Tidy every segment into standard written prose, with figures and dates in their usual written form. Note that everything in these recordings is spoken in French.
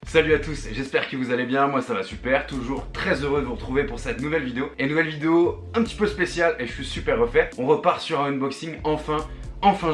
Salut à tous, j'espère que vous allez bien, moi ça va super, toujours très heureux de vous retrouver pour cette nouvelle vidéo. Et nouvelle vidéo un petit peu spéciale et je suis super refait. On repart sur un unboxing enfin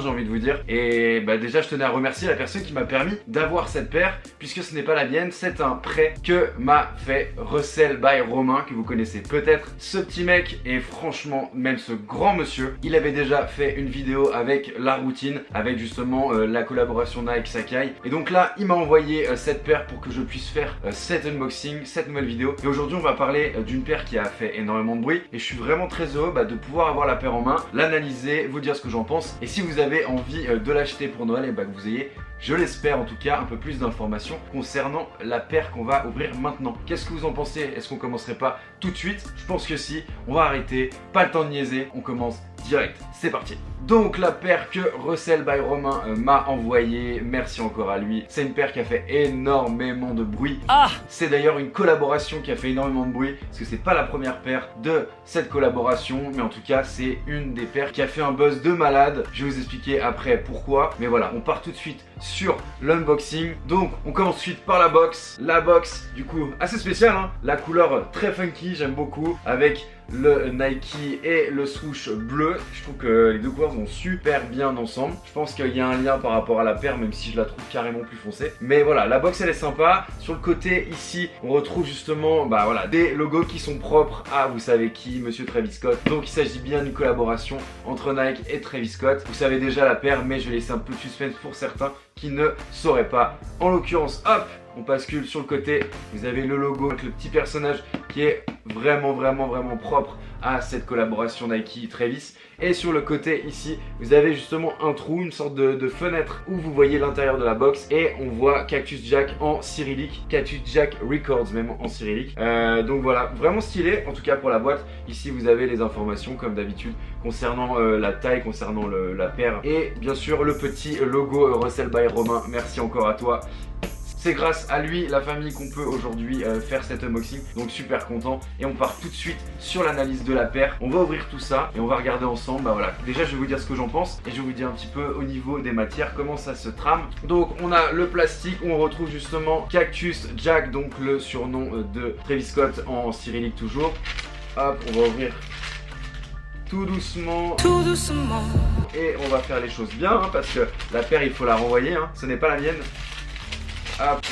j'ai envie de vous dire. Et déjà je tenais à remercier la personne qui m'a permis d'avoir cette paire, puisque ce n'est pas la mienne, c'est un prêt que m'a fait Russell by Romain, que vous connaissez peut-être. Ce petit mec, et franchement même ce grand monsieur, il avait déjà fait une vidéo avec la routine, avec justement la collaboration Nike Sacai. Et donc là il m'a envoyé cette paire pour que je puisse faire cet unboxing, cette nouvelle vidéo. Et aujourd'hui on va parler d'une paire qui a fait énormément de bruit, et je suis vraiment très heureux de pouvoir avoir la paire en main, l'analyser, vous dire ce que j'en pense. Et si vous avez envie de l'acheter pour Noël, et que vous ayez, je l'espère en tout cas, un peu plus d'informations concernant la paire qu'on va ouvrir maintenant. Qu'est-ce que vous en pensez? Est-ce qu'on commencerait pas tout de suite? Je pense que si, on va arrêter, pas le temps de niaiser, on commence direct, c'est parti. Donc la paire que Russell by Romain m'a envoyée, merci encore à lui. C'est une paire qui a fait énormément de bruit. C'est d'ailleurs une collaboration qui a fait énormément de bruit, parce que c'est pas la première paire de cette collaboration, mais en tout cas c'est une des paires qui a fait un buzz de malade. Je vais vous expliquer après pourquoi, mais voilà, on part tout de suite sur l'unboxing. Donc on commence tout de suite par la box. La box du coup assez spéciale, hein. La couleur très funky, j'aime beaucoup, avec le Nike et le swoosh bleu. Je trouve que les deux couleurs vont super bien ensemble. Je pense qu'il y a un lien par rapport à la paire, même si je la trouve carrément plus foncée. Mais voilà, la box elle est sympa. Sur le côté ici, on retrouve justement des logos qui sont propres à vous savez qui, Monsieur Travis Scott. Donc il s'agit bien d'une collaboration entre Nike et Travis Scott. Vous savez déjà la paire, mais je vais laisser un peu de suspense pour certains qui ne sauraient pas. En l'occurrence, hop, on bascule sur le côté. Vous avez le logo avec le petit personnage qui est vraiment propre à cette collaboration Nike Travis. Et sur le côté ici, vous avez justement un trou, une sorte de fenêtre où vous voyez l'intérieur de la box. Et on voit Cactus Jack en cyrillique, Cactus Jack Records même en cyrillique. Donc voilà, vraiment stylé en tout cas pour la boîte. Ici vous avez les informations comme d'habitude concernant la taille, concernant la paire. Et bien sûr le petit logo Russell by Romain, merci encore à toi. C'est grâce à lui, la famille, qu'on peut aujourd'hui faire cet unboxing. Donc super content. Et on part tout de suite sur l'analyse de la paire. On va ouvrir tout ça et on va regarder ensemble. Voilà. Déjà je vais vous dire ce que j'en pense. Et je vais vous dire un petit peu au niveau des matières comment ça se trame. Donc on a le plastique où on retrouve justement Cactus Jack. Donc le surnom de Travis Scott en cyrillique toujours. Hop, on va ouvrir tout doucement. Et on va faire les choses bien parce que la paire il faut la renvoyer. Ce n'est pas la mienne. Hop.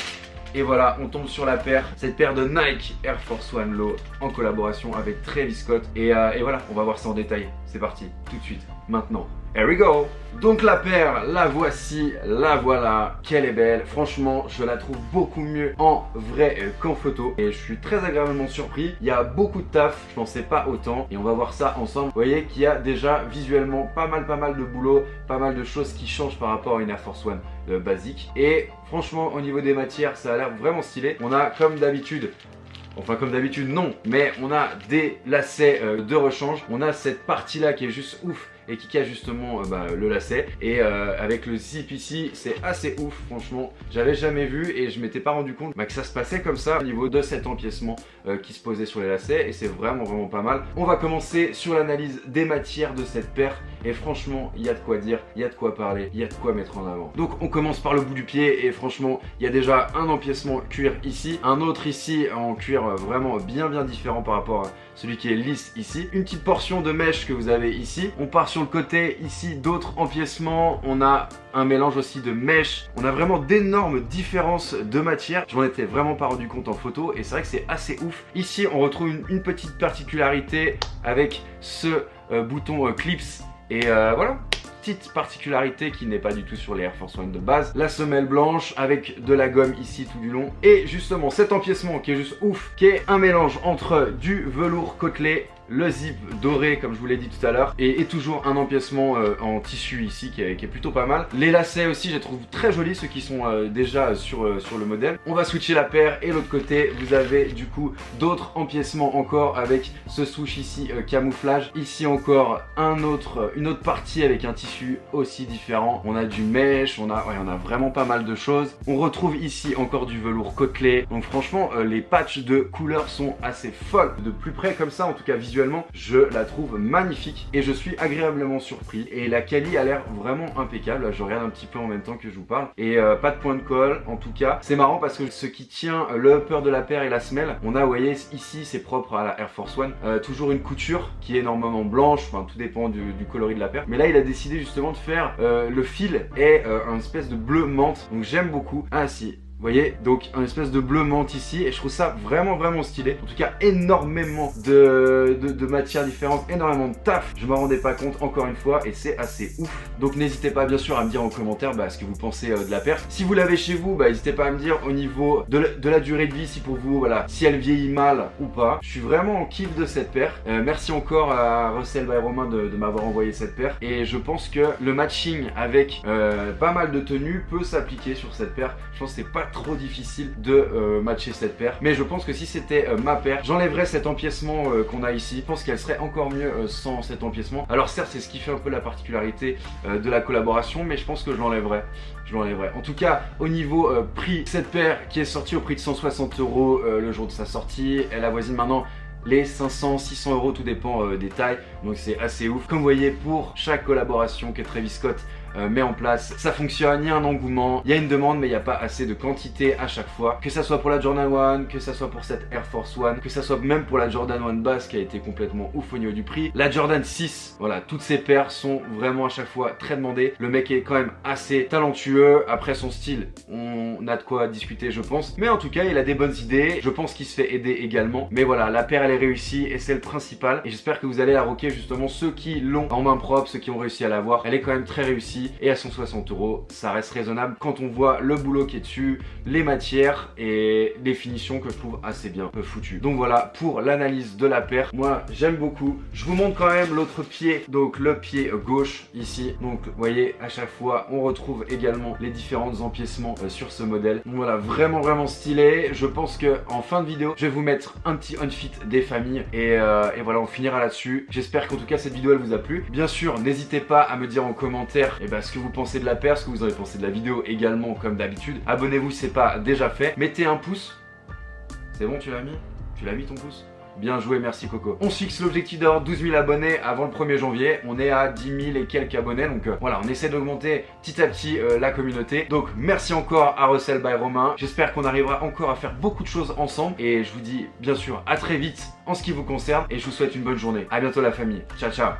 Et voilà, on tombe sur la paire, cette paire de Nike Air Force One Low en collaboration avec Travis Scott. Et voilà, on va voir ça en détail. C'est parti, tout de suite, maintenant. Here we go! Donc la paire, la voici, la voilà, qu'elle est belle. Franchement, je la trouve beaucoup mieux en vrai qu'en photo. Et je suis très agréablement surpris. Il y a beaucoup de taf, je pensais pas autant. Et on va voir ça ensemble. Vous voyez qu'il y a déjà visuellement pas mal de boulot, pas mal de choses qui changent par rapport à une Air Force One basique. Et franchement, au niveau des matières, ça a l'air vraiment stylé. On a comme d'habitude... Enfin comme d'habitude non, mais on a des lacets de rechange. On a cette partie là qui est juste ouf et qui cache justement le lacet. Et avec le zip ici, c'est assez ouf franchement. J'avais jamais vu et je m'étais pas rendu compte que ça se passait comme ça au niveau de cet empiècement qui se posait sur les lacets. Et c'est vraiment pas mal. On va commencer sur l'analyse des matières de cette paire. Et franchement, il y a de quoi dire, il y a de quoi parler, il y a de quoi mettre en avant. Donc on commence par le bout du pied et franchement, il y a déjà un empiècement cuir ici, un autre ici en cuir vraiment bien différent par rapport à celui qui est lisse ici. Une petite portion de mèche que vous avez ici. On part sur le côté ici d'autres empiècements. On a un mélange aussi de mèche. On a vraiment d'énormes différences de matière. Je m'en étais vraiment pas rendu compte en photo et c'est vrai que c'est assez ouf. Ici on retrouve une petite particularité avec ce bouton clips. Et voilà, petite particularité qui n'est pas du tout sur les Air Force One de base. La semelle blanche avec de la gomme ici tout du long. Et justement cet empiècement qui est juste ouf, qui est un mélange entre du velours côtelé, le zip doré comme je vous l'ai dit tout à l'heure, et toujours un empiècement en tissu ici qui est plutôt pas mal. Les lacets aussi je les trouve très jolis, ceux qui sont déjà sur le modèle. On va switcher la paire et l'autre côté vous avez du coup d'autres empiècements encore avec ce swoosh ici camouflage. Ici encore une autre partie avec un tissu aussi différent. On a du mèche, on a vraiment pas mal de choses. On retrouve ici encore du velours côtelé. Donc franchement les patchs de couleurs sont assez folles. De plus près comme ça en tout cas visuellement visuellement je la trouve magnifique et je suis agréablement surpris. Et la quali a l'air vraiment impeccable. Là, je regarde un petit peu en même temps que je vous parle. Et pas de point de colle en tout cas. C'est marrant parce que ce qui tient le upper de la paire et la semelle, on a, vous voyez, ici c'est propre à la Air Force One, toujours une couture qui est normalement blanche, enfin tout dépend du coloris de la paire. Mais là il a décidé justement de faire le fil est un espèce de bleu menthe. Donc j'aime beaucoup. Ah si. Vous voyez, donc un espèce de bleu menthe ici et je trouve ça vraiment stylé. En tout cas, énormément de matières différentes, énormément de taf. Je m'en rendais pas compte encore une fois et c'est assez ouf. Donc n'hésitez pas bien sûr à me dire en commentaire ce que vous pensez de la paire. Si vous l'avez chez vous, n'hésitez pas à me dire au niveau de la durée de vie, si pour vous, voilà, si elle vieillit mal ou pas. Je suis vraiment en kiff de cette paire. Merci encore à Russell by Romain de m'avoir envoyé cette paire. Et je pense que le matching avec pas mal de tenues peut s'appliquer sur cette paire. Je pense que c'est pas trop difficile de matcher cette paire, mais je pense que si c'était ma paire, j'enlèverais cet empiècement qu'on a ici. Je pense qu'elle serait encore mieux sans cet empiècement. Alors certes, c'est ce qui fait un peu la particularité de la collaboration, mais je pense que je l'enlèverais. En tout cas, au niveau prix, cette paire qui est sortie au prix de 160 € le jour de sa sortie, elle avoisine maintenant les 500-600 €, tout dépend des tailles, donc c'est assez ouf. Comme vous voyez, pour chaque collaboration que Travis Scott met en place, ça fonctionne, il y a un engouement, il y a une demande, mais il n'y a pas assez de quantité à chaque fois, que ça soit pour la Jordan 1, que ça soit pour cette Air Force One, que ça soit même pour la Jordan 1 basse qui a été complètement ouf au niveau du prix, la Jordan 6, voilà, toutes ces paires sont vraiment à chaque fois très demandées. Le mec est quand même assez talentueux. Après, son style, on a de quoi discuter je pense, mais en tout cas il a des bonnes idées, je pense qu'il se fait aider également. Mais voilà, la paire elle est réussie et c'est le principal, et j'espère que vous allez la rocker, justement ceux qui l'ont en main propre, ceux qui ont réussi à l'avoir. Elle est quand même très réussie et à 160 €, ça reste raisonnable quand on voit le boulot qui est dessus, les matières et les finitions que je trouve assez bien foutues. Donc voilà pour l'analyse de la paire. Moi j'aime beaucoup. Je vous montre quand même l'autre pied, donc le pied gauche ici. Donc vous voyez, à chaque fois on retrouve également les différents empiècements sur ce modèle. Donc voilà, vraiment stylé. Je pense que en fin de vidéo je vais vous mettre un petit unfit des familles et voilà, on finira là-dessus. J'espère qu'en tout cas cette vidéo elle vous a plu. Bien sûr, n'hésitez pas à me dire en commentaire ce que vous pensez de la paire, ce que vous avez pensé de la vidéo également comme d'habitude. Abonnez-vous si c'est pas déjà fait. Mettez un pouce. C'est bon, tu l'as mis? Tu l'as mis ton pouce? Bien joué, merci Coco. On se fixe l'objectif d'avoir 12 000 abonnés avant le 1er janvier. On est à 10 000 et quelques abonnés. Donc voilà, on essaie d'augmenter petit à petit la communauté. Donc merci encore à Russell by Romain. J'espère qu'on arrivera encore à faire beaucoup de choses ensemble. Et je vous dis bien sûr à très vite en ce qui vous concerne. Et je vous souhaite une bonne journée. À bientôt la famille. Ciao, ciao.